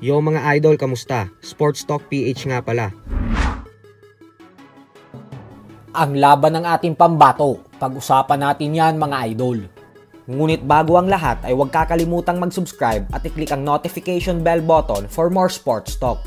Yo mga idol, kamusta? Sports Talk PH nga pala. Ang laban ng ating pambato, pag-usapan natin yan mga idol. Ngunit bago ang lahat ay huwag kakalimutang mag-subscribe at i-click ang notification bell button for more sports talk.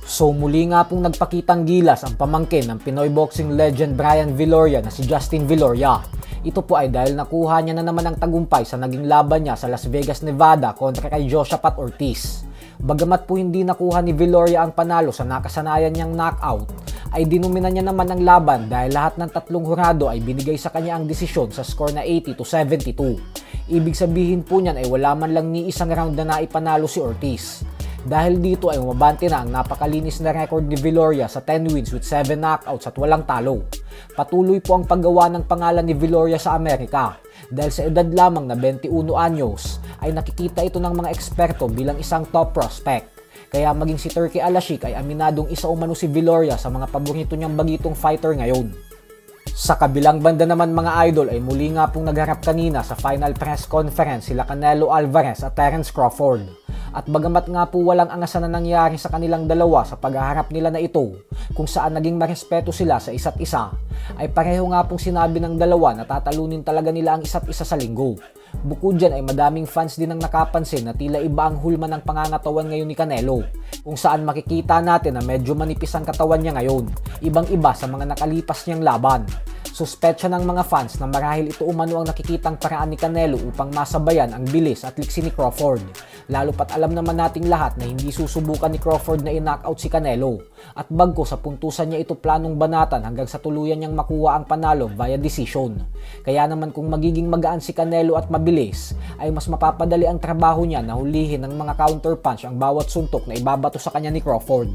So muli nga pong nagpakitang gilas ang pamangkin ng Pinoy boxing legend Brian Viloria na si Justin Viloria. Ito po ay dahil nakuha niya na naman ang tagumpay sa naging laban niya sa Las Vegas, Nevada kontra kay Joshapat Ortiz. Bagamat po hindi nakuha ni Viloria ang panalo sa nakasanayan niyang knockout, ay dinumina niya naman ang laban dahil lahat ng tatlong hurado ay binigay sa kanya ang desisyon sa score na 80-72. Ibig sabihin po niyan ay wala man lang ni isang round na naipanalo si Ortiz. Dahil dito ay umabante na ang napakalinis na record ni Viloria sa 10 wins with 7 knockouts at walang talo. Patuloy po ang paggawa ng pangalan ni Viloria sa Amerika. Dahil sa edad lamang na 21 anyos ay nakikita ito ng mga eksperto bilang isang top prospect. Kaya maging si Turki Alasik ay aminadong isa umano si Viloria sa mga paborito niyang bagitong fighter ngayon. Sa kabilang banda naman mga idol ay muli nga pong nagharap kanina sa final press conference sila Canelo Alvarez at Terence Crawford. At bagamat nga po walang angasan na nangyari sa kanilang dalawa sa paghaharap nila na ito, kung saan naging marespeto sila sa isa't isa, ay pareho nga pong sinabi ng dalawa na tatalunin talaga nila ang isa't isa sa linggo. Bukod dyan ay madaming fans din ang nakapansin na tila iba ang hulma ng pangangatawan ngayon ni Canelo, kung saan makikita natin na medyo manipis ang katawan niya ngayon, ibang-iba sa mga nakalipas niyang laban. Suspetsya ng mga fans na marahil ito umano ang nakikitang paraan ni Canelo upang masabayan ang bilis at liksi ni Crawford. Lalo pat alam naman nating lahat na hindi susubukan ni Crawford na i-knockout si Canelo. At bagko sa puntusan niya ito planong banatan hanggang sa tuluyan niyang makuha ang panalo via decision. Kaya naman kung magiging magaan si Canelo at mabilis, ay mas mapapadali ang trabaho niya na hulihin ng mga counterpunch ang bawat suntok na ibabato sa kanya ni Crawford.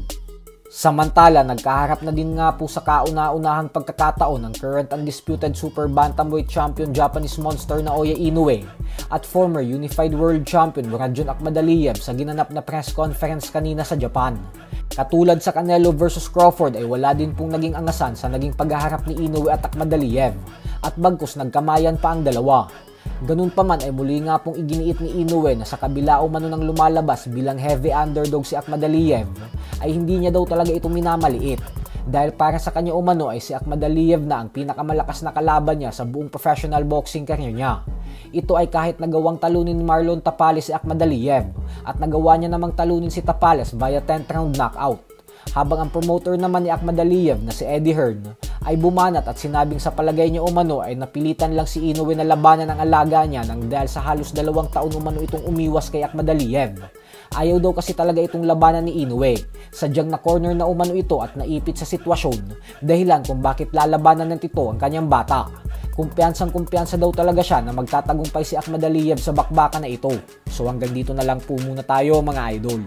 Samantala, nagkaharap na din nga po sa kauna-unahang pagkakataon ng current undisputed super bantamweight champion Japanese monster na Naoya Inoue at former unified world champion Muradjon Akhmadaliev sa ginanap na press conference kanina sa Japan. Katulad sa Canelo vs Crawford ay wala din pong naging angasan sa naging paghaharap ni Inoue at Akhmadaliev at bagkus nagkamayan pa ang dalawa. Ganun pa man ay muli nga pong iginiit ni Inoue na sa kabila umano ng lumalabas bilang heavy underdog si Akhmadaliev ay hindi niya daw talaga ito minamaliit dahil para sa kanya umano ay si Akhmadaliev na ang pinakamalakas na kalaban niya sa buong professional boxing career niya. Ito ay kahit nagawang talunin ni Marlon Tapales si Akhmadaliev at nagawa niya namang talunin si Tapales via 10th round knockout. Habang ang promoter naman ni Akhmadaliev na si Eddie Hearn ay bumanat at sinabing sa palagay niya umano ay napilitan lang si Inoue na labanan ang alaga niya nang dahil sa halos 2 taon umano itong umiwas kay Akhmadaliev. Ayaw daw kasi talaga itong labanan ni Inoue. Sadyang na corner na umano ito at naipit sa sitwasyon dahilan kung bakit lalabanan ng tito ang kanyang bata. Kumpiyansang-kumpiyansa daw talaga siya na magtatagumpay si Akhmadaliev sa bakbakan na ito. So hanggang dito na lang po muna tayo mga idol.